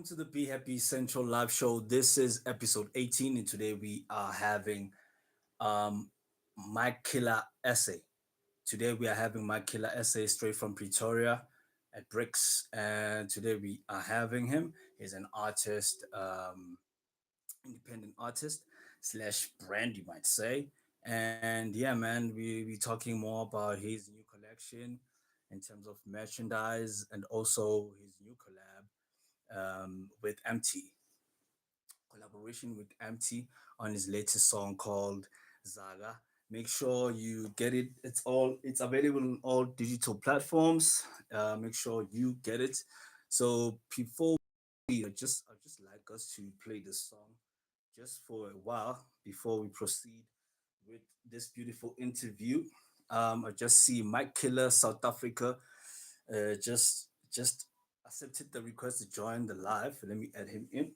To the Be Happy Central live show. This is episode 18, and today we are having um Mike Killer Essay. Today we are having Mike Killer Essay straight from Pretoria at Bricks, and today we are having him. He's an artist, independent artist slash brand, you might say. And yeah, man, we talking more about his new collection in terms of merchandise and also his new collab with Emtee collaboration with Emtee on his latest song called Zaga. Make sure you get it. It's available on all digital platforms. Make sure you get it. So before I just like us to play this song just for a while before we proceed with this beautiful interview. I just see Mike Killer, South Africa, just accepted the request to join the live. Let me add him in.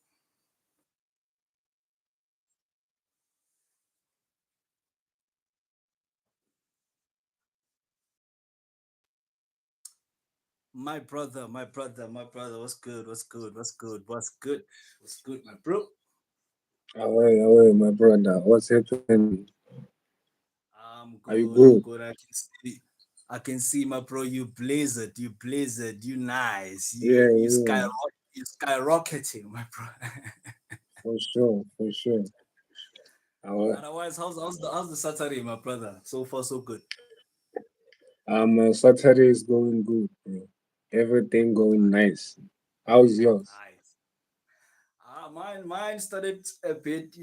My brother, what's good? What's good? What's good? What's good? What's good, my bro? Away, my brother. What's happening? I'm Are you good. I'm good? good. I can see, my bro. You nice. Yeah, You yeah, skyrocketing, my bro. for sure. Away. Otherwise, how's the Saturday, my brother? So far, so good. Saturday is going good, bro. Everything going nice. How's yours? Nice. Mine started a bit,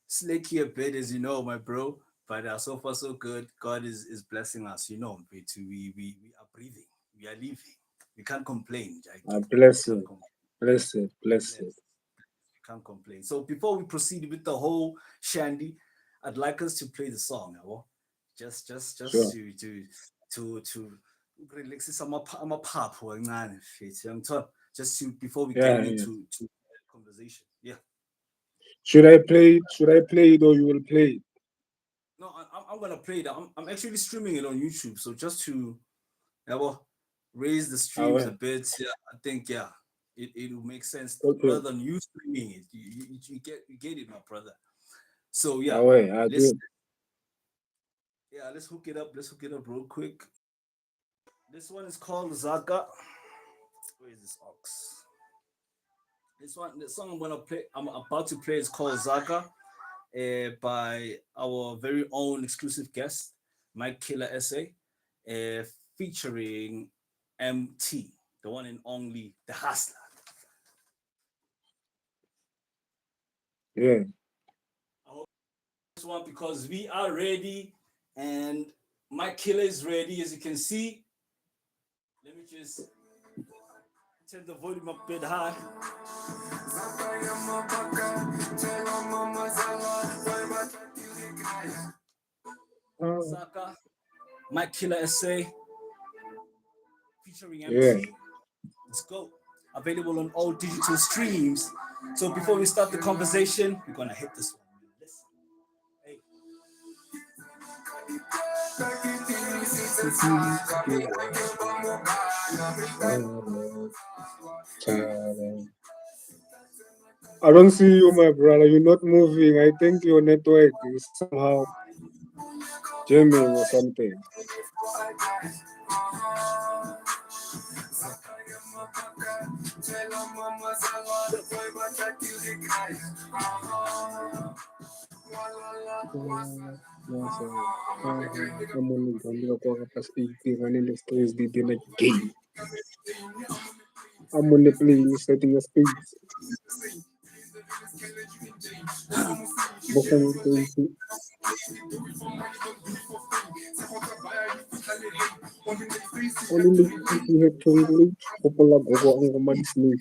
slicky a bit, as you know, my bro. But so far so good. God is blessing us, we are breathing, we are living. We can't complain, Jackie. We Bless can't it, complain. bless it, bless Bless. it. We can't complain. So before we proceed with the whole shandy, I'd like us to play the song, yabo. Just Sure. to relax I'm a pop just to before we get Yeah, yeah. into conversation. Yeah. Should I play it? Should I play it or you will play it? No, I'm gonna play that. I'm actually streaming it on YouTube. So just to well, raise the streams a Away. bit, yeah, I think yeah, it will make sense Okay. rather than you streaming it. You get it, my brother. So yeah, Away. I let's do. let's hook it up. Let's hook it up real quick. This one is called Zaga. Where is this ox? The song I'm about to play is called Zaga, by our very own exclusive guest, Mike Killer Essay, uh, featuring MT, the one and only, the hustler. Yeah. I hope this one because we are ready and Mike Killer is ready. As you can see, let me just turn the volume up a bit high. Uh, Zaka, Mike Killer Essay, featuring yeah. MT. Let's go. Available on all digital streams. So before we start the conversation, we're gonna hit this one. Listen. Hey. I don't see you, my brother. You're not moving. I think your network is somehow jamming or something. I'm only going to go past 18 and in the streets, they did a game. I'm on the plane, setting a speed. Bukang ito only the head tunguli, kupala gogo ang umalis ni.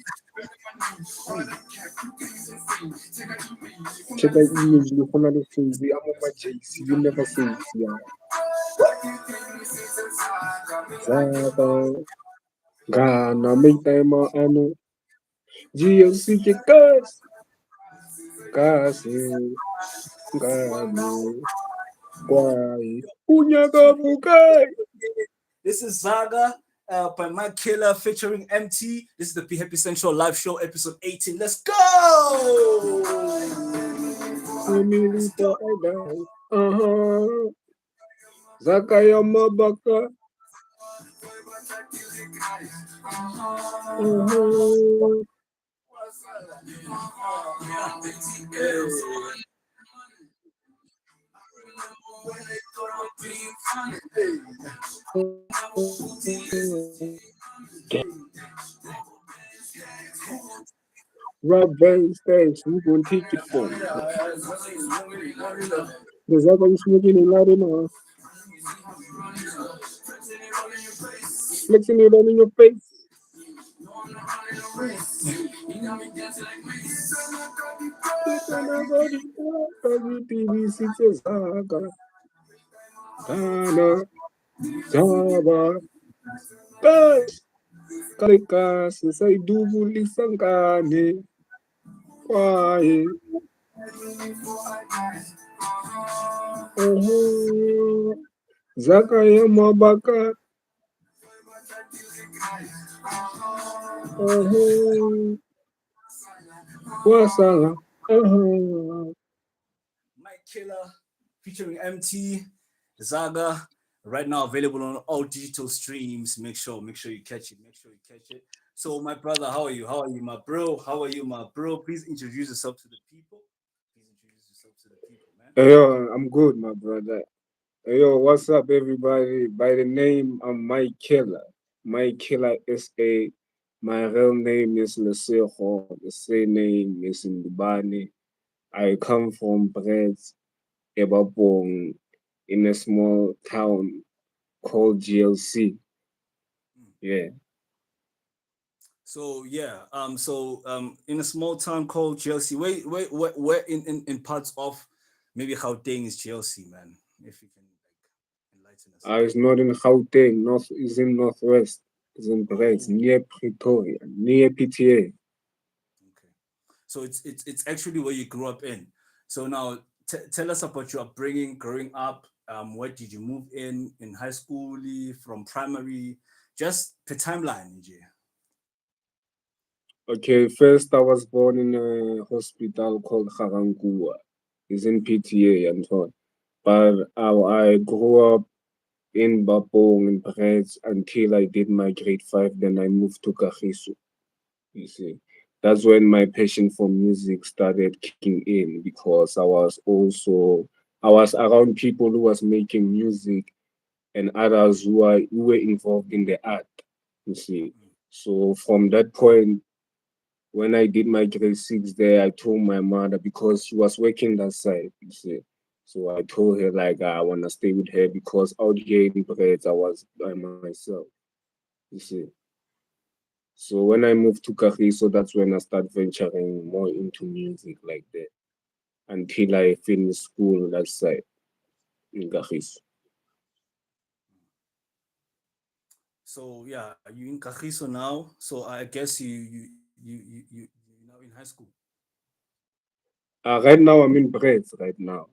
Check out image, you can only say, I'm on my JC, you never say it, yeah. Zaba, Gana, may time ano, GMC checkers, kasi, gani, kwai, punya ka bukay. This is Zaga, by Mike Killer featuring MT. This is the PHVPPY Central live show, episode 18. Let's go! Emilita Edai. Zakaya Mabaka. Rob Bang stage, we gonna take it from. There's that you smoking a lot in flexing it all in your face. TV6 Zaga. Dana. Java. Guys. Kalikas. Say dubu lisangane. Kwae. Zaka ya mabaka. Wasala. Mike Killer featuring MT Zaga. Right now available on all digital streams. Make sure you catch it. Make sure you catch it. So, my brother, how are you? How are you, my bro? How are you, my bro? Please introduce yourself to the people. Please introduce yourself to the people, man. Yo, I'm good, my brother. Yo, what's up, everybody? By the name, I'm Mike Killer. Mike Killer SA. My real name is Leseho. The same name is Ndubani. I come from Brett, Ebabong, in a small town called GLC. Mm. Yeah. So yeah, in a small town called Chelsea, where in parts of maybe Gauteng is Chelsea, man. If you can like enlighten us. It's not in Gauteng, it's in Northwest. It's in Brett, Oh, near Pretoria, near PTA. okay. So it's actually where you grew up in. So now tell us about your upbringing, growing up. Where did you move in high school, from primary? Just the timeline, EJ. Okay, first I was born in a hospital called Garangua. It's in PTA and so on. But I grew up in Bapong in Brett until I did my grade 5. Then I moved to Kagiso. You see, that's when my passion for music started kicking in because I was around people who was making music and others who were involved in the art. You see, so from that point when I did my grade 6 there, I told my mother because she was working that side, you see. So I told her like I wanna stay with her because out here in Brits I was by myself, you see. So when I moved to Kagiso, that's when I started venturing more into music like that until I finished school that side in Kagiso. So yeah, you in Kagiso now. So I guess you now in high school. Right now I'm in Brits right now.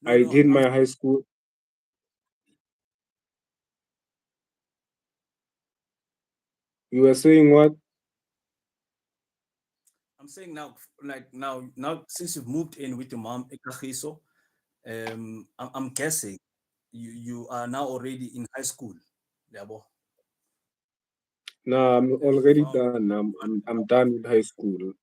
No, I no, did my high school. You were saying what? I'm saying now, like now, since you've moved in with your mom in Kagiso, I'm guessing you are now already in high school. Yabo. Nah, I'm Have you already found? done. I'm done with high school.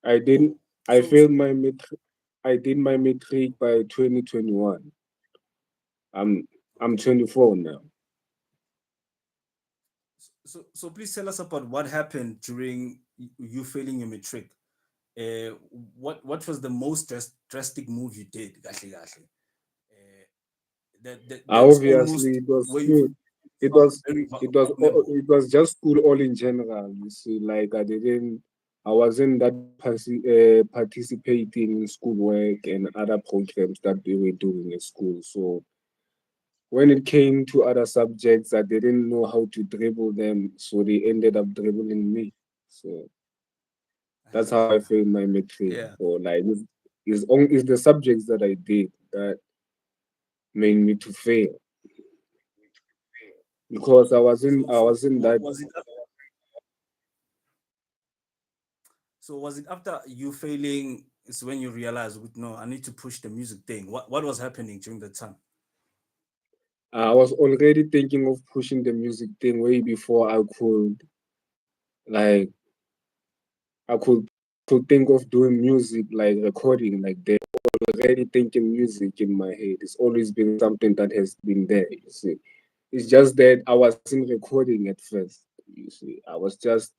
I Oh, didn't. I so failed my matric. I did my matric by 2021. I'm I'm okay. 24 now. So please tell us about what happened during you failing your matric. What was the most drastic move you did? Gashi gashi. That's Obviously, almost it was where school. you It felt was very vulnerable. it was just school all in general. You see, like I wasn't that participating in schoolwork and other programs that they were doing in school. So when it came to other subjects, I didn't know how to dribble them, so they ended up dribbling me. So that's how I failed my matric. Yeah. Or like it's the subjects that I did that made me to fail. because I So was in that. was it so was it after you failing is when you realized no, I need to push the music thing. What was happening during the time? I was already thinking of pushing the music thing way before like I could think of doing music like recording like that. Already thinking music in my head. It's always been something that has been there. You see, it's just that I wasn't recording at first. You see, I was just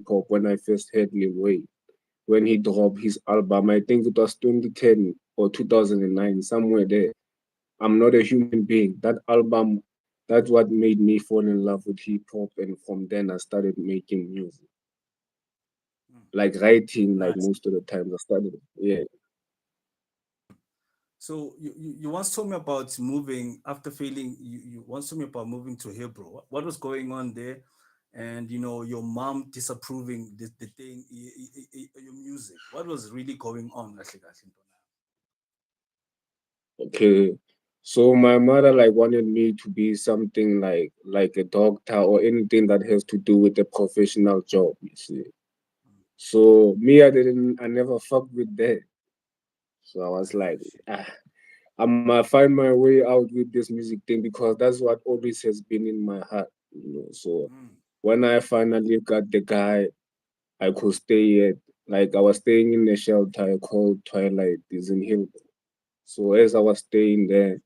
pop when I first heard Lil Wayne when he dropped his album. I think it was 2010 or 2009, somewhere there. I'm not a human being. That album, that's what made me fall in love with hip hop, and from then I started making music, Mm, like writing. Like nice. most of the times, I started. Yeah. So you once told me about moving after failing. You once told me about moving to Hebrew. What was going on there? And your mom disapproving the thing, your music. What was really going on? Kahle kahle, Okay. So my mother like wanted me to be something like a doctor or anything that has to do with a professional job, you see. Ntwana? So me, I never fucked with that. So I was Ah, like, shit. ah, I'm gonna find my way out with this music thing because that's what always has been in my heart, you know. So Mm, when I finally got the guy I could stay at, like I was staying in a shelter called Twilight, is in Hill. So as I was staying there,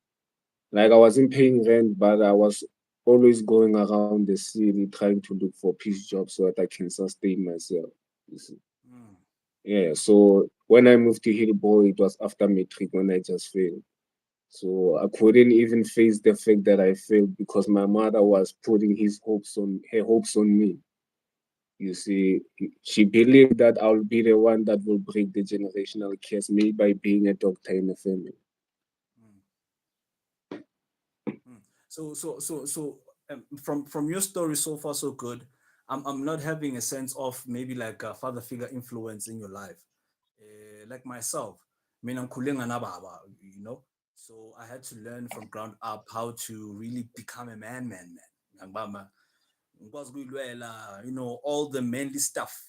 like I wasn't paying rent, but I was always going around the city trying to look for piece jobs so that I can sustain myself. You see. mm, Yeah, so when I moved to Hillboy, it was after Matric when I just failed. So I couldn't even face the fact that I failed because my mother was putting her hopes on me. You see, she believed that I'll be the one that will break the generational curse made by being a doctor in the family. mm, mm. So from your story so far so good. I'm not having a sense of maybe like a father figure influence in your life. Like myself, I mean, I'm cooling an baba, so I had to learn from ground up how to really become a man. Ngibamba, ngikwazi ukuyilwela, all the manly stuff.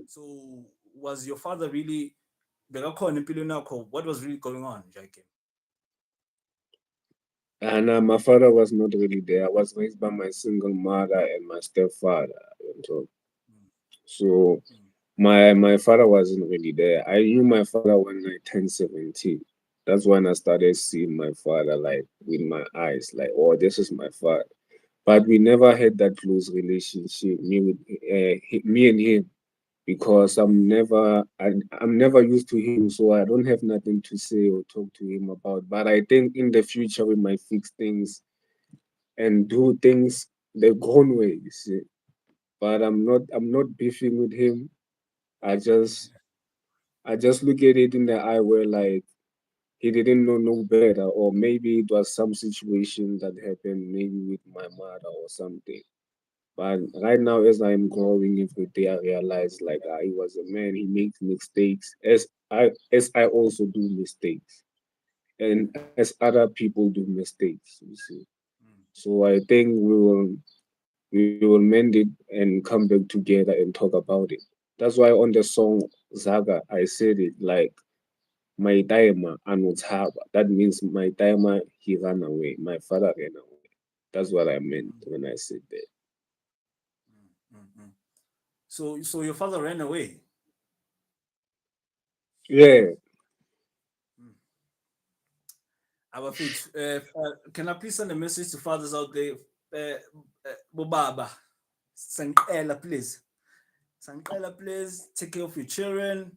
So was your father really bekakhona empilweni yakho? What was really going on, Jake? And my father was not really there. I was raised by my single mother and my stepfather. And Mm, so mm, my father wasn't really there. I knew my father when I turned 17. That's when I started seeing my father like with my eyes, like, oh, this is my father. But we never had that close relationship, me and him, because I'm never used to him, so I don't have nothing to say or talk to him about. But I think in the future we might fix things and do things the grown way, you see. But I'm not beefing with him. I just I just look at it in the eye where like he didn't know no better, or maybe it was some situation that happened maybe with my mother or something. But mm, right now, as I'm growing every day, I realize like he was a man. He makes mistakes, as I also do mistakes, and mm, as other people do mistakes. You see, mm, so I think we will mend it and come back together and talk about it. That's why on the song Zaga, I said it like my timer anutaba. That means my timer he ran away. My father ran away. That's what I meant mm, when I said that. mm. So your father ran away. Yeah, Mm. Abafethu, can I please send a message to fathers out there? Bobaba, sanqela please. Sanqela please, take care of your children.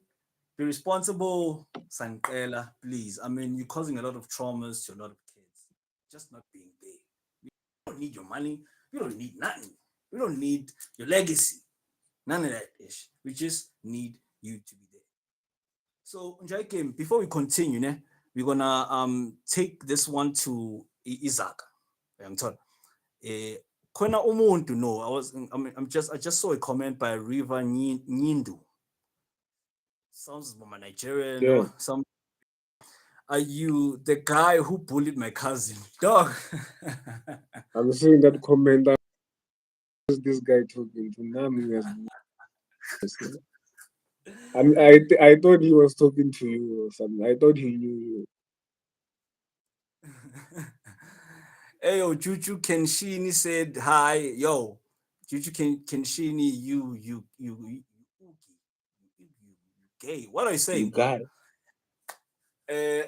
Be responsible. Sanqela please. I mean, you're causing a lot of traumas to a lot of kids. Just not being there. We don't need your money. We don't need nothing. We don't need your legacy. None of that ish. We just need you to be there. So, Njaikim, before we continue, we're gonna take this one to Isaac. Ngithola. Eh khona umuntu no, I just saw a comment by River Nyindu. Sounds from a Nigerian, yeah. some Are you the guy who bullied my cousin? Dog. I'm seeing that comment. Who's this guy talking to? Nami as I thought he was talking to you or something. I thought he knew you. Hey, yo, Juju Kenshini said hi. Yo, Juju Kenshini, you gay. What are you You saying, bro? guy.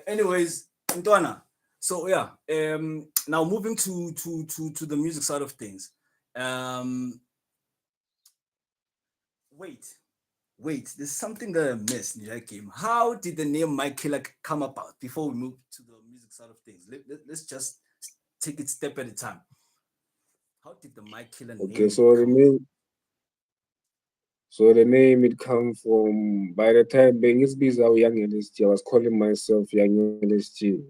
Anyways, Ntwana. So yeah, now moving to the music side of things. Um, wait, there's something that I missed in that game. How did the name Mike Killer come about? Before we move to the music side of things, let's just take it step at a time. How did the Mike Killer Okay, name come about? so the name it come from by the time being is busy young LSG, I was calling myself young LSG.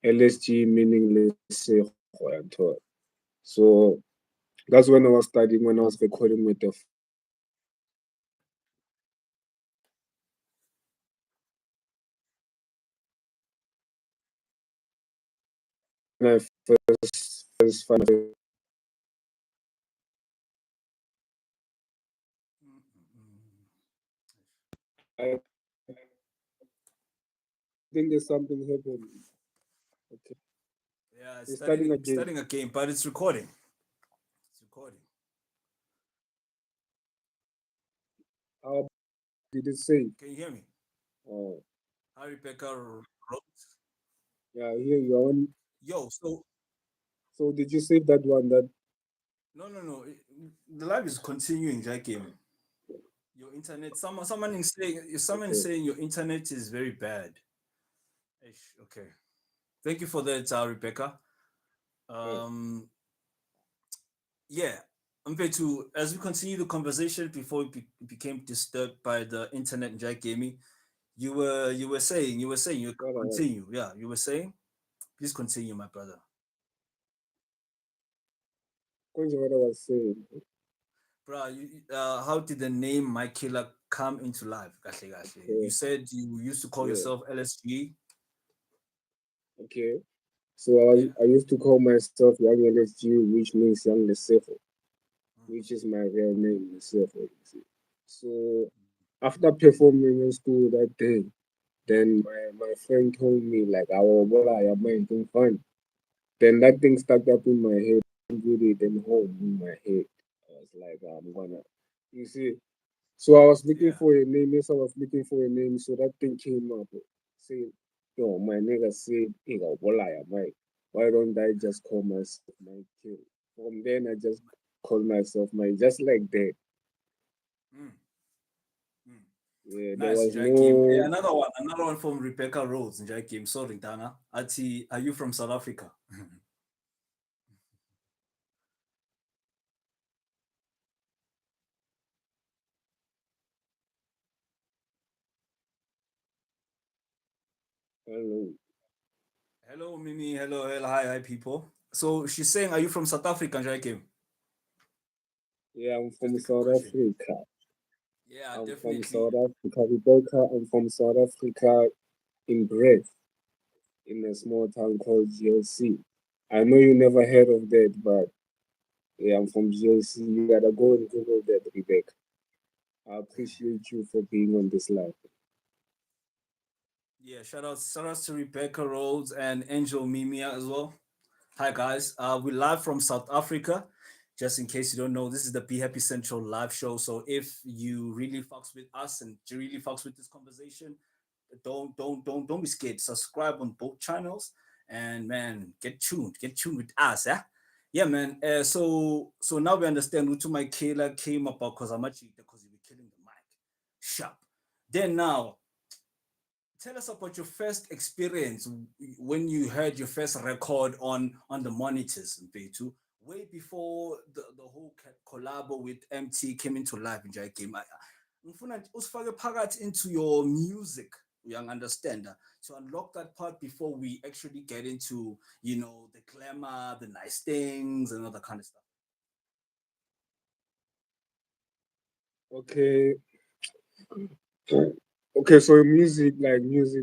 LSG meaning Lesego and all. So that's when I was studying when I was recording with the when I first found I think there's something happening. Okay. Yeah, It's starting it's again. starting a game, but it's recording. It's recording. How did it say? Can you hear me? Oh, Hi, Rebecca Rose. yeah, here you are on. Yo, so So did you save that one that no. The live is continuing, that game. Your internet. Someone is okay? saying your internet is very bad. Ish, okay. Thank you for that, Rebecca. Yeah. Um, yeah. To as we continue the conversation before it became disturbed by the internet and Jack Gaming, you What I continue. Yeah, you were saying. Please continue, my brother. what I was saying. Bro, how did the name My Killer come into life? Kahle, kahle. You Okay. said you used to call Yeah. yourself LSG. Okay. So Yeah. I used to call myself Young LSG, which means Young Lesefo, which is my real name, Lesefo. You see. So after performing in school that day, then my friend told me like, "I will I am making fun." Then that thing stuck up in my head, really, then home in my head. I was like, I'm gonna, you see. So I was looking Yeah. for a name. Yes, I was looking for a name. So that thing came up. Saying, yo, my nigga said, "Nigga, Walaya, Mike. Why don't I just call myself Mike Kill?" From then, I just called myself Mike, just like that. Mm, mm. Yeah, there Nice, was Jakim. Hey, no. another one from Rebecca Rhodes, Jakim. Sorry, Dana. Ati, are you from South Africa? I don't know. Hello, Mimi. Hello, hi, people. So she's saying, are you from South Africa, Jakim? Yeah, I'm That's from the good South question. Africa. Yeah, I'm from definitely. South Africa, Rebecca. I'm from South Africa in Brave, in a small town called GLC. I know you never heard of that, but yeah, I'm from GLC. You gotta go and Google that, Rebecca. I appreciate you for being on this live. Yeah, shout outs to Rebecca Rhodes and Angel Mimia as well. Hi guys, we're live from South Africa. Just in case you don't know, this is the Be Happy Central live show. So if you really fucks with us and you really fucks with this conversation, don't be scared. Subscribe on both channels and man, get tuned with us. Yeah, man. So now we understand who to my killer came about because I'm actually because you were killing the mic. Sharp. Then now tell us about your first experience when you heard your first record on the monitors in Betu, way before the whole collab with MT came into life in Jai game. Ngifuna usifake phakathi into your music. Young understand to unlock that part before we actually get into the glamour, the nice things, and all that kind of stuff. Okay, Okay, so music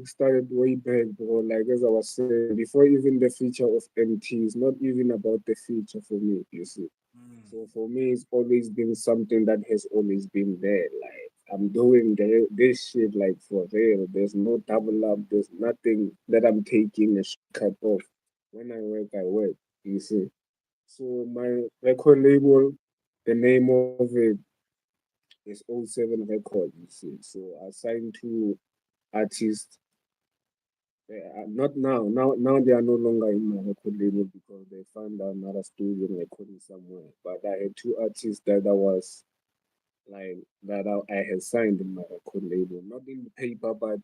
started way back, bro. Like as I was saying, before even the feature of MT, it's not even about the feature for me, you see. Mm, So for me, it's always been something that has always been there. Like I'm doing this shit like for real. There's no double up. There's nothing that I'm taking a shortcut of. When I work. You see. So my record label, the name of it is O7 Record. You see. So I signed to artists. Not now. Now they are no longer in my record label because they found another studio recording somewhere. But I had two artists that I was like I had signed in my record label, not in the paper, but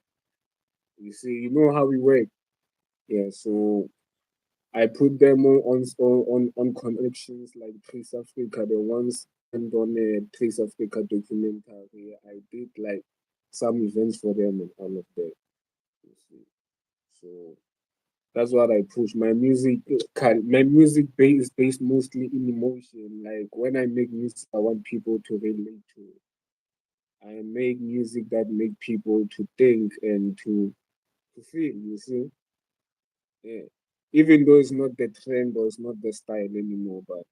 you see, you know how we work. Yeah, mm, so I put them on connections like Trace Africa. The ones and on a Trace Africa documentary. I did like some events for them and all of that. You see, so that's what I push. My music base is based mostly in emotion. Like when I make music, I want people to relate to it. I make music that make people to think and to feel, you see. Yeah. Even though it's not the trend or it's not the style anymore, but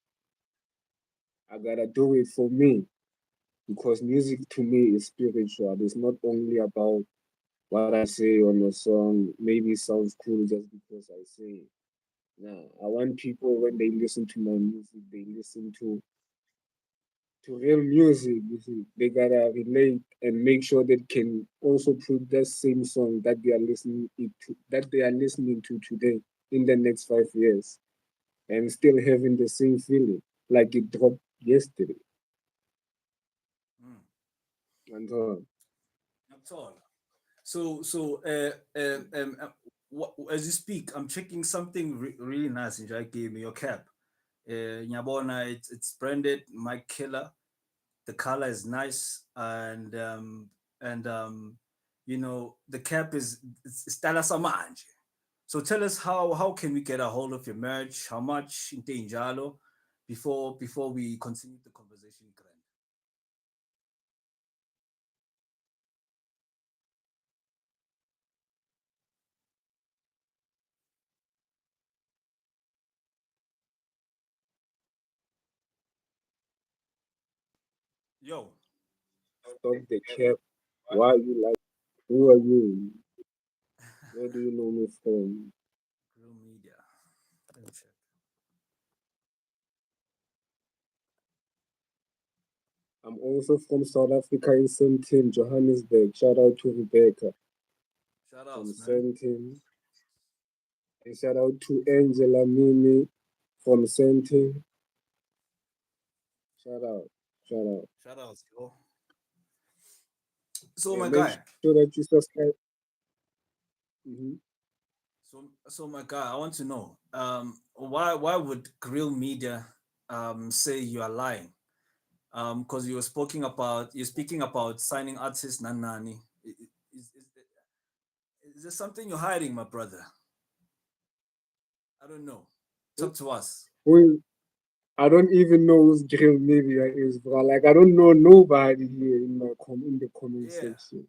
I gotta do it for me because music to me is spiritual. It's not only about what I say on a song. Maybe it sounds cool just because I say it. Nah, I want people when they listen to my music, they listen to real music. You see, they gotta relate and make sure they can also put that same song that they are listening to today in the next 5 years and still having the same feeling like it dropped yesterday mm. and so on. That's all. As you speak, I'm checking something really nice. And I gave me your cap. Nyabona, it's branded Mike Killer. The color is nice, and the cap is it's Tala Samanje. So tell us how can we get a hold of your merch? How much in Injalo before we continue the conversation, Grant? Yo, Stop the cap. Why you like? Who are you? Where do you know me from? Real media. Let me check. I'm also from South Africa in Sentin, Johannesburg. Shout out to Rebecca Shout from outs, man. Sentin. And shout out to Angela Mimi from Sentin. Shout out. Shout out. Shout outs, yo. So Yeah, my make guy. sure that you subscribe. So my guy, I want to know, why would Grill Media say you are lying? Because you're speaking about signing artists Nanani. Is there something you're hiding, my brother? I don't know. Who, Talk to us. who, I don't even know who's Grill Media is, bro. Like, I don't know nobody here in the comment Yeah, section.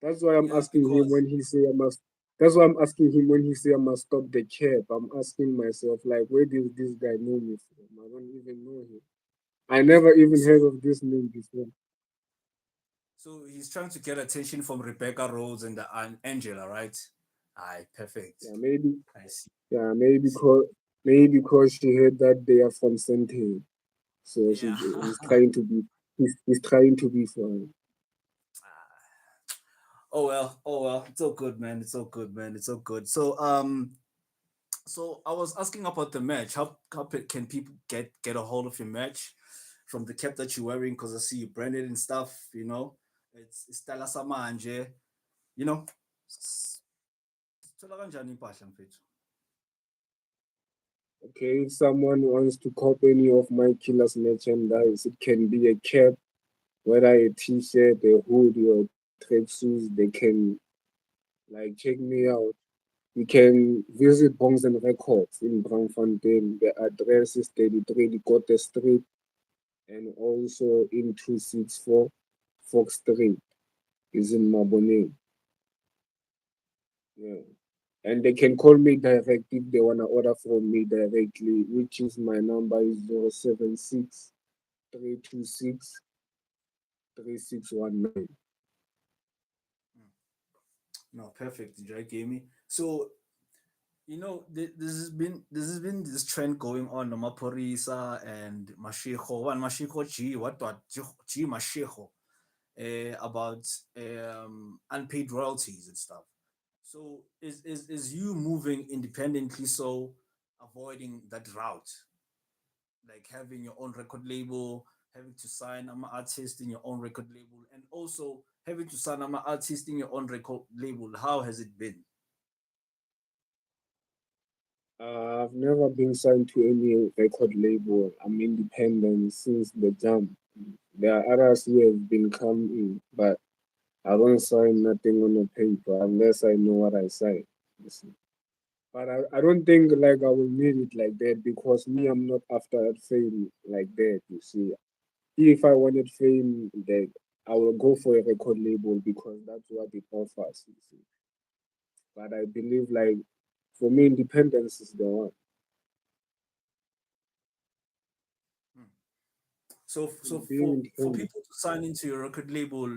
That's why I'm yeah, asking him because when he say I must. That's why I'm asking him when he say I must stop the cap. I'm asking myself like, where did this guy know me from? I don't even know him. I never even heard so of this name before. so he's trying to get attention from Rebecca Rhodes and Angela, right? Aye, perfect. Yeah, maybe. I see. Yeah, I see. maybe because she heard that they are from Sente, so Yeah. he's trying to be fun. Oh well. It's all good, man. It's all good, man. It's all good. So I was asking about the merch. Can people get a hold of your merch from the cap that you're wearing? Because I see you branded and stuff. It's Tala Samanje. You know, Sithola kanjani impahla mfethu? Okay, if someone wants to copy any of my killer's merchandise, it can be a cap, whether a t-shirt, a hoodie, or tracksuits. They can like check me out. You can visit Bongs and Records in Braamfontein. The address is 33 Dikote Street and also in 264 Fox Street. is in Mabone. Yeah. And they can call me direct if they wanna order from me directly, which is my number is 076 326 3619. No, perfect, Drake Amy. So this has been this trend going on no Maporisa and Mashiko. One Mashiko G, what G Mashiko about unpaid royalties and stuff. So is you moving independently, so avoiding that route, like having your own record label, having to sign I'm an artist in your own record label, and also having to sign I'm an artist in your own record label. How has it been? I've never been signed to any record label. I'm independent since the jump. There are others who have been coming, but I don't sign nothing on the paper unless I know what I sign. You see. But I don't think like I will need it like that because me, I'm not after fame like that. You see, if I wanted fame, that I will go for a record label because that's what it offers. You see. But I believe like for me, independence is the one. Hmm. So, so Being for independent. people to sign into your record label,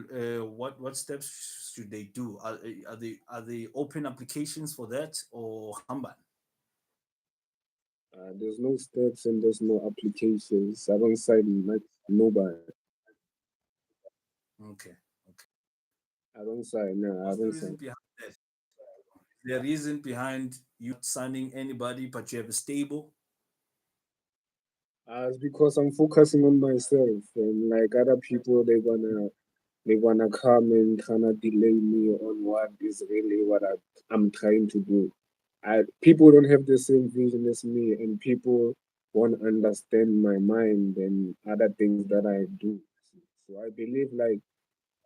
what steps should they do? Are they open applications for that or humban? There's no steps and there's no applications. I don't sign like nobody. Okay, okay. I don't sign. No, I What's the don't reason sign. behind that? The reason behind you not signing anybody, but you have a stable. It's because I'm focusing on myself and like other people, they wanna come and kind of delay me on what is really what I'm trying to do. People don't have the same vision as me, and people won't understand my mind and other things that I do. So I believe like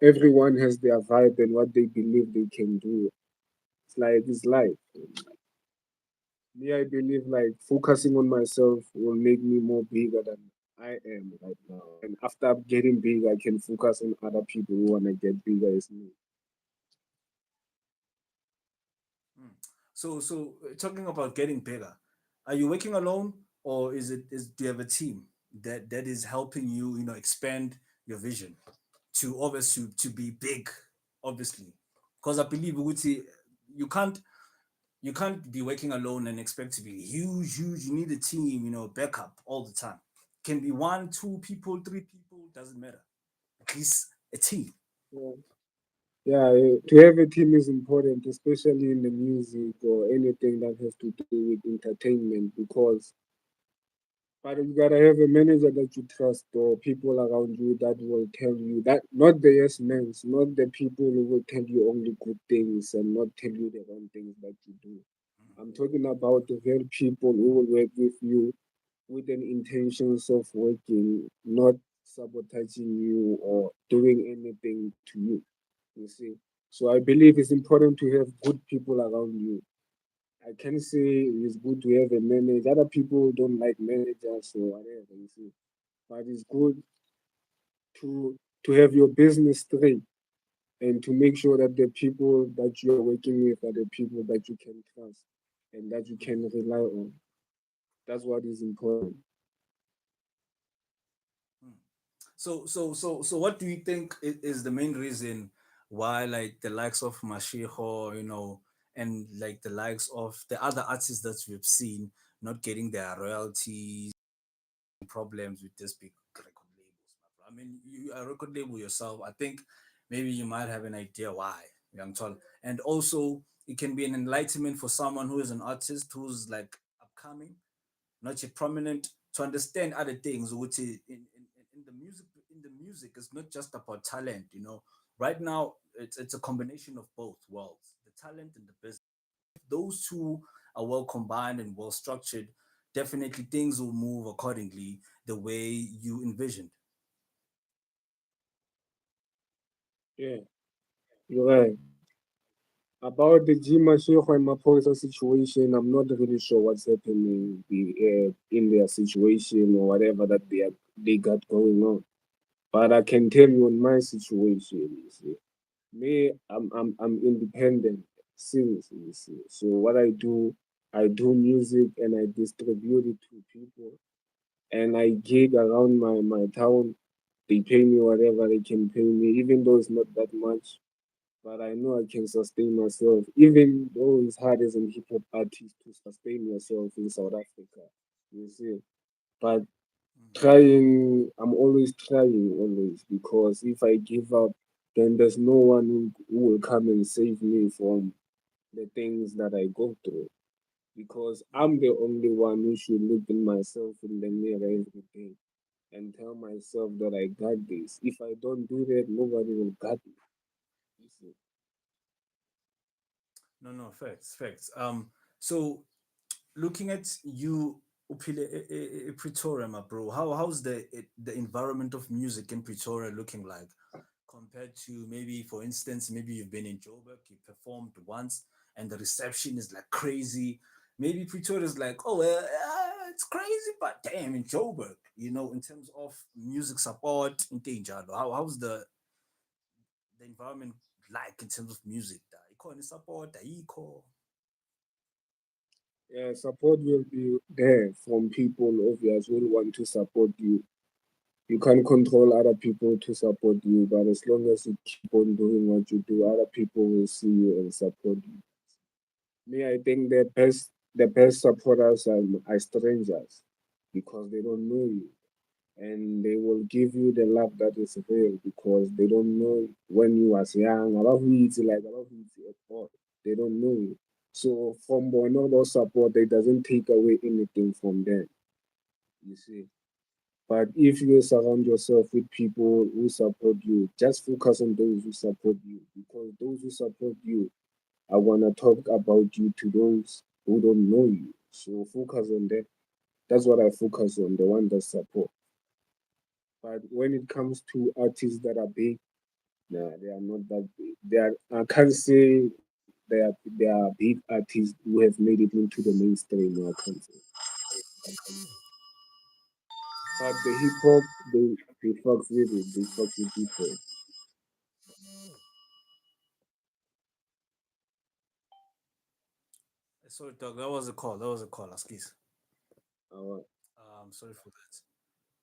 everyone has their vibe and what they believe they can do. It's like it's life. Me, I believe like focusing on myself will make me more bigger than I am right now. And after getting big, I can focus on other people who wanna get bigger as me. Hmm. So talking about getting bigger, are you working alone, or is do you have a team that is helping you, expand your vision to obviously to be big, obviously, because I believe Uguti, you can't you can't be working alone and expect to be huge. You need a team, backup all the time. Can be one, two people, three people, doesn't matter. At least a team. Yeah, yeah. To have a team is important, especially in the music or anything that has to do with entertainment, because but you gotta have a manager that you trust or people around you that will tell you that not the yes men, not the people who will tell you only good things and not tell you the wrong things that you do. I'm talking about the real people who will work with you with an intentions of working, not sabotaging you or doing anything to you. You see. So I believe it's important to have good people around you. I can say it's good to have a manager. Other people don't like managers or whatever, you see. But it's good to have your business straight and to make sure that the people that you are working with are the people that you can trust and that you can rely on. That's what is important. So what do you think is the main reason why, like, the likes of Mashiho, and like the likes of the other artists that we've seen not getting their royalties, problems with this big record labels, my bro? I mean, you are a record label yourself. I think maybe you might have an idea why, young tall. And also, it can be an enlightenment for someone who is an artist who's like upcoming, not yet prominent, to understand other things, which is in the music it's not just about talent. Right now it's a combination of both worlds, the talent and the business. If those two are well combined and well structured, definitely things will move accordingly the way you envisioned. Yeah, you're right. About the G Mashiko and Maposa situation, I'm not really sure what's happening in their situation or whatever that they got going on. But I can tell you on my situation, you see. Me, I'm independent, seriously. You see. So what I do music and I distribute it to people, and I gig around my town. They pay me whatever they can pay me, even though it's not that much. But I know I can sustain myself, even though it's hard as a hip hop artist to sustain yourself in South Africa. You see. But trying, I'm always trying, always, because if I give up, then there's no one who will come and save me from the things that I go through. Because I'm the only one who should look in myself in the mirror every day and tell myself that I got this. If I don't do that, nobody will got me. You see. No, no, facts, facts. So looking at you, Uphile, Pretoria, my bro. How's the environment of music in Pretoria looking like compared to maybe, for instance, maybe you've been in Joburg, you performed once, and the reception is like crazy. Maybe Pretoria is like, oh, it's crazy, but damn, in Joburg, in terms of music support in danger. How's the environment like in terms of music? Icon support, eco. Yeah, support will be there from people obvious who want to support you. You can't control other people to support you, but as long as you keep on doing what you do, other people will see you and support you. Me, I think the best supporters are strangers because they don't know you and they will give you the love that is real because they don't know when you was young, about who it's like, about who it's at all. They don't know you. So from Bonobo support, it doesn't take away anything from them, you see. But if you surround yourself with people who support you, just focus on those who support you because those who support you are gonna talk about you to those who don't know you. So focus on that. That's what I focus on, the one that support. But when it comes to artists that are big, nah, they are not that big. They are I can't say they are big artists who have made it into the mainstream. No, I can't say. But the hip hop, they fucks with it. They fucks with people. Sorry, dog. That was a call. That was a call. Excuse. Uh, Sorry for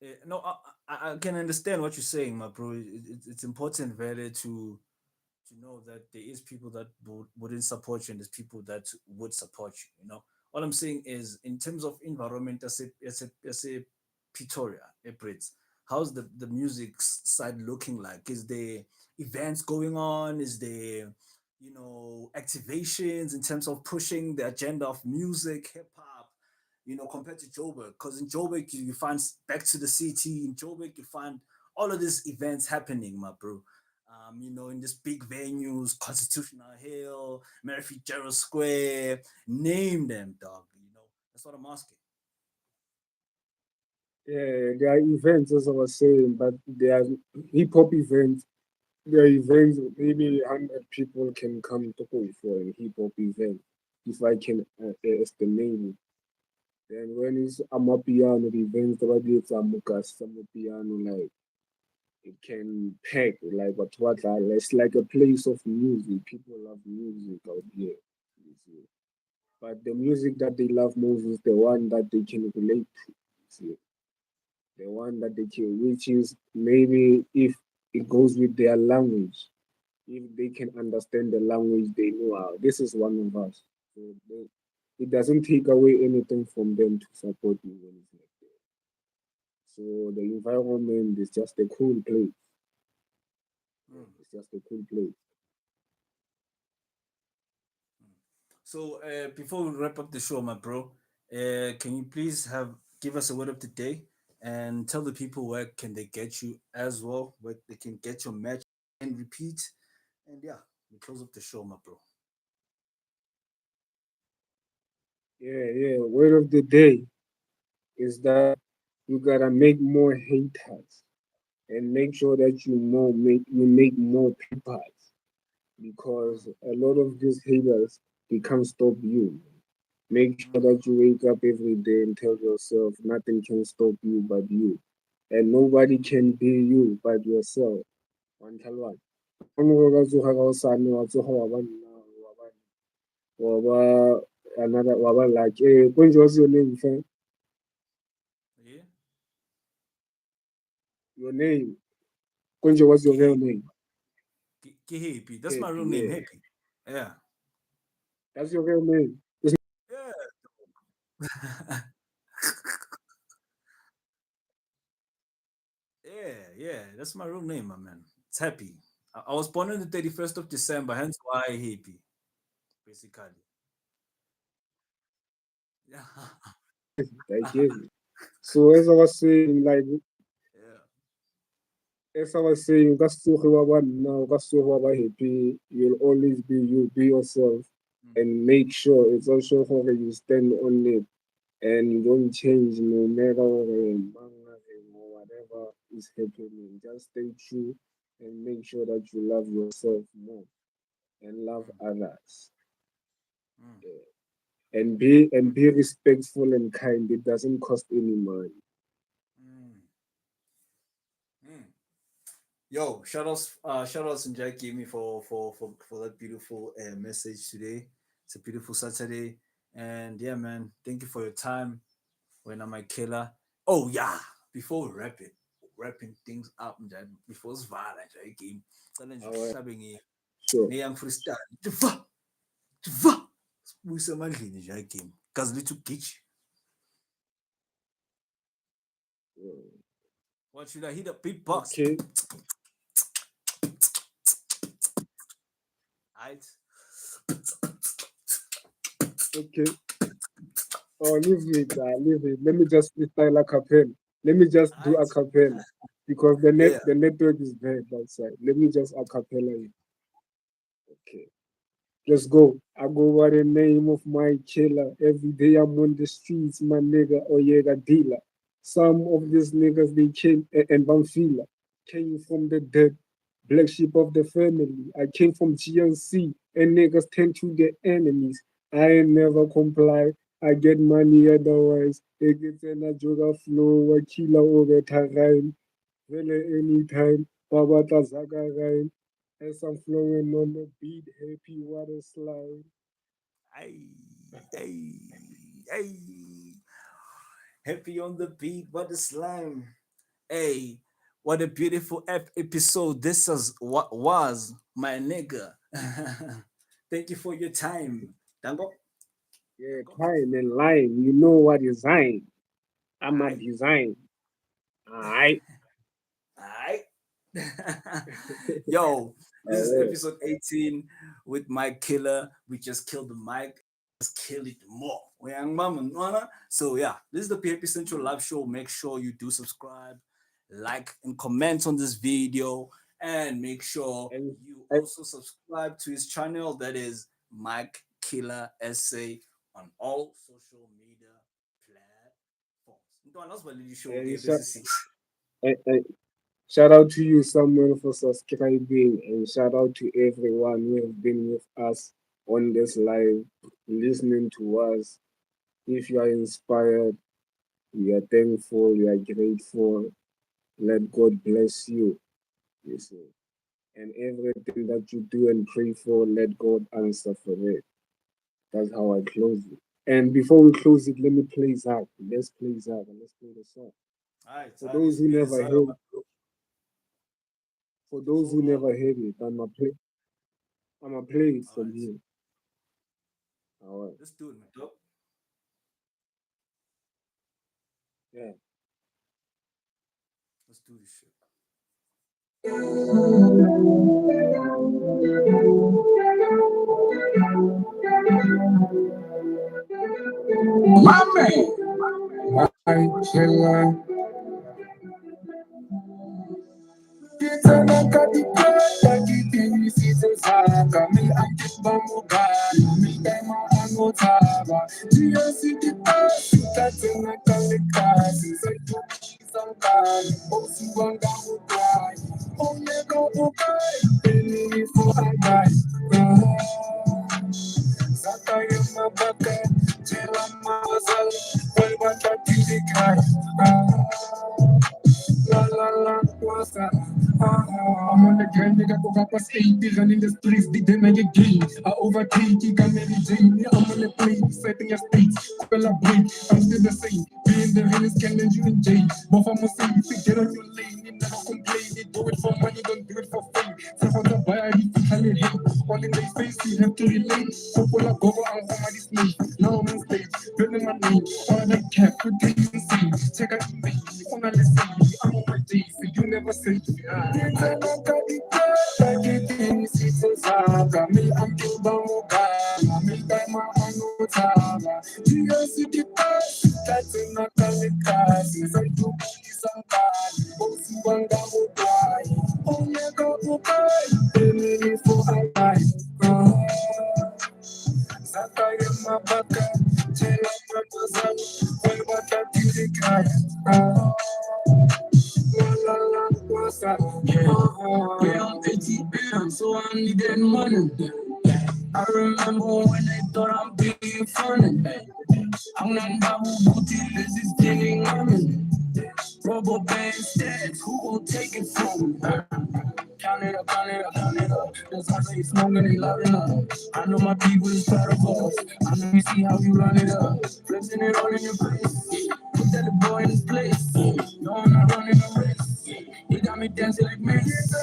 that. No, I can understand what you're saying, my bro. It's important, really, to know that there is people that wouldn't support you and there's people that would support you. All I'm saying is, in terms of environment, as a Pretoria, a Brits, how's the music side looking like? Is there events going on? Is there activations in terms of pushing the agenda of music, hip hop? Compared to Joburg, because in Joburg you find back to the city. In Joburg you find all of these events happening, my bro. In these big venues, Constitutional Hill, Mary Fitzgerald Square, name them, dog. That's what I'm asking. yeah, there are events, as I was saying, but there are hip hop events. There are events maybe 100 people can come to go for a hip hop event, if I can estimate it. Then when it's Amapiano events, it's Amapiano, like it can pack like what it's like a place of music. People love music out here. You see. But the music that they love most is the one that they can relate to. You see. The one that they can, which is maybe if it goes with their language, if they can understand the language, they know this is one of us. So it doesn't take away anything from them to support you when it's like that. So the environment is just a cool place. Yeah, Mm. it's just a cool place. So before we wrap up the show, my bro, can you please have give us a word of the day and tell the people where can they get you as well, where they can get your match and repeat, and yeah, we close up the show, my bro. Yeah, yeah. Word of the day is that you gotta make more haters and make sure that you make more papers because a lot of these haters they can't stop you. Make sure Mm. that you wake up every day and tell yourself nothing can stop you but you. And nobody can be you but yourself. One tell one. Gone go ka tsoga ka hosane wa tsoga wa ba nna wa ba another wa ba like konje what's your name fam? Yeah. Your name. Konje what's your real Ki name? Happy. That's my Happy, real name, yeah. Happy. Yeah. That's your real name. It's Yeah. Yeah, yeah. That's my real name, my man. It's Happy. I was born on the 31st of December, hence why Happy, basically. Yeah. like yeah. So as I was saying, like Yeah. as I was saying, that's so now, that's so happy. You'll always be you, be yourself, Mm, and make sure it's also how you stand on it, and you don't change no matter or whatever is happening. Just stay true and make sure that you love yourself more and love mm, others. mm, And be respectful and kind. It doesn't cost any money. mm, mm. Yo, shout outs and Jack gave me for that beautiful message today. It's a beautiful Saturday, and yeah, man, thank you for your time. When am I killer? Oh yeah, before we wrapping things up, nje, before sivala nje game. Cala nje Our uhlabe sure. nge-young freestyle. Tva, tva. Sibuyise emandleni nje game. Gazi lithi ugiji. What should I hit a beatbox? Okay, Alright. okay. Oh, leave it. Let me just freestyle a cappella. Let me just do a Alright. cappella because Yeah. the network is bad outside. Let me just a cappella it. Okay. Let's go. I go by the name of my killer. Every day I'm on the streets, my nigga, oh yeah, the dealer. Some of these niggas they came and Banfila came from the dead, black sheep of the family. I came from GNC and niggas tend to get enemies. I ain't never comply. I get money otherwise. They get in a joga flow, a killer over time. Really anytime. Baba Zaga as I'm flowing on the beat, happy water slide. Hey, hey, hey. Happy on the beat, what a slime. Hey, what a beautiful episode. This is what was my nigga. Thank you for your time. Dango. Yeah, Dango. time and line. You know what design. I'm a Aye. design. Alright. Alright. Yo, this is Alright. episode 18 with Mike Killer. We just killed the mic. Let's kill it more. So yeah, this is the PAP Central Live Show. Make sure you do subscribe, like, and comment on this video, and make sure And, you and also subscribe to his channel. That is Mike Killer SA on all social media platforms. Ntwana, asivalile ishow and ke bese sithi. and shout out to you, Samuel, for subscribing, and shout out to everyone who have been with us on this live, listening to us. If you are inspired, we are thankful, we are grateful. Let God bless you. You see. And everything that you do and pray for, let God answer for it. That's how I close it. And before we close it, let me play Zach. Let's play Zach and let's play the song. Alright, For this those who beat is never heard, for those before who we never end. heard it, I'ma play it from Alright, here. All right. let's do it, man. Dope. Yeah. Let's do this shit. My man, my killer. Kitana katika kipindi sisesaka mi akiba mugana mi dema anotaba Jia sikita tena kale kasi Setumiza nkani Osi wanga mukai Onye kabukai Bini ifo agai Sata yama baka Jela mawazali Walwa tatili kai La la la wasa I'm on the grind, nigga, go up past 80, running the streets, big them like a game. I overtake, you can Mary Jane. I'm on the plane, setting your states, collaborate. I'm still the same. Being the realest can land you in jail. But I'm say if you get on your lane, you never complain. You do it for money, don't do it for fame. So for the buyer, you can hate. All in their face, you have to relate. Popular go and home at this name. Now I'm on stage, building my name. All the cap, pretend insane. Check out the name, wanna listen. I'm on my day, so you never say. Yeah, I'm ATM, so I need that money. I remember when they thought I'm being funny. I'm not double booty, this is getting money. Rubber band stats, who gon' take it from me? Count it up, count it up, count it up. That's how they smoking, they loud enough. I know my people is proud of us. I know you see how you run it up. Flexing it all in your face. Put that boy in his place. No, I'm not running a race. He got me dancing like Mace.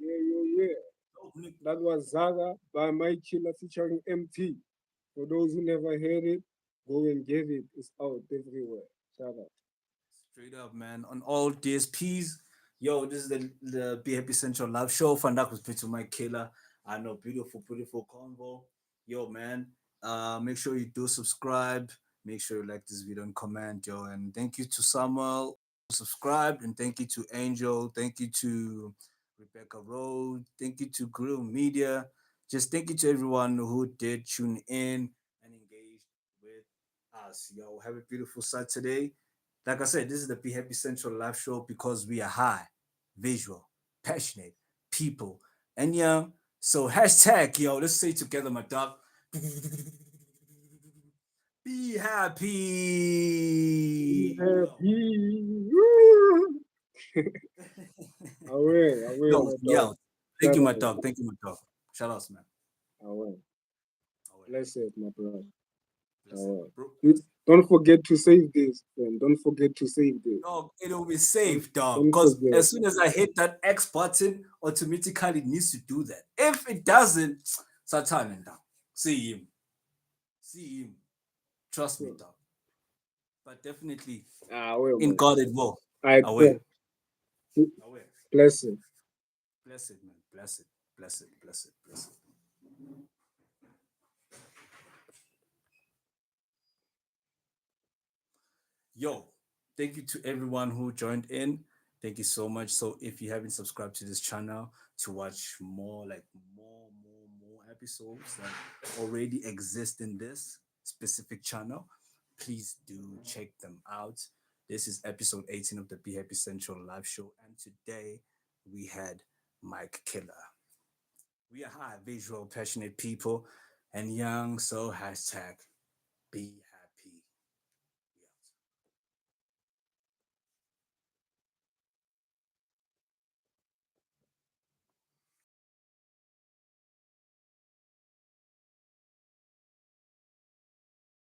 Yeah. That was Zaga by My Killer featuring MT. For those who never heard it, go and get it. It's out everywhere. Shout out. Straight up, man. On all DSPs. Yo, this is the Be Happy Central live show. Fandak was to my killer. I know, beautiful, beautiful convo. Yo, man. Make sure you do subscribe. Make sure you like this video and comment, yo. And thank you to Samuel who subscribed, and thank you to Angel. Thank you to Rebecca Road. Thank you to Grill Media. Just thank you to everyone who did tune in and engage with us. Yo, have a beautiful Saturday. Like I said, this is the Be Happy Central live show because we are high, visual, passionate people, and young. So hashtag, yo, let's say together, my dog. Be Be happy. Yo. happy. Woo! I will, Yo, my dog. yo. Thank Shout you, my out. dog. Thank you, my dog. Shout outs, man. I will. Oh, wait. Bless it, my brother. I Bless it, will. bro. You don't forget to save this, man. Don't forget to save this. Dog, it'll be Don't, safe, dog. don't Because forget. as soon as I hit that X button, automatically it needs to do that. If it doesn't, Satan, dog. See him. See him. Trust me, Sure. dog. But definitely, I will, in man. God it will. I I will. trust. I will. Bless it. Bless it, man. Bless it. Bless it. Bless it. Bless it. Yo, thank you to everyone who joined in. Thank you so much. So if you haven't subscribed to this channel to watch more, like more episodes that already exist in this specific channel, please do check them out. This is episode 18 of the Be Happy Central live show. And today we had Mike Killer. We are high, visual, passionate people and young, so hashtag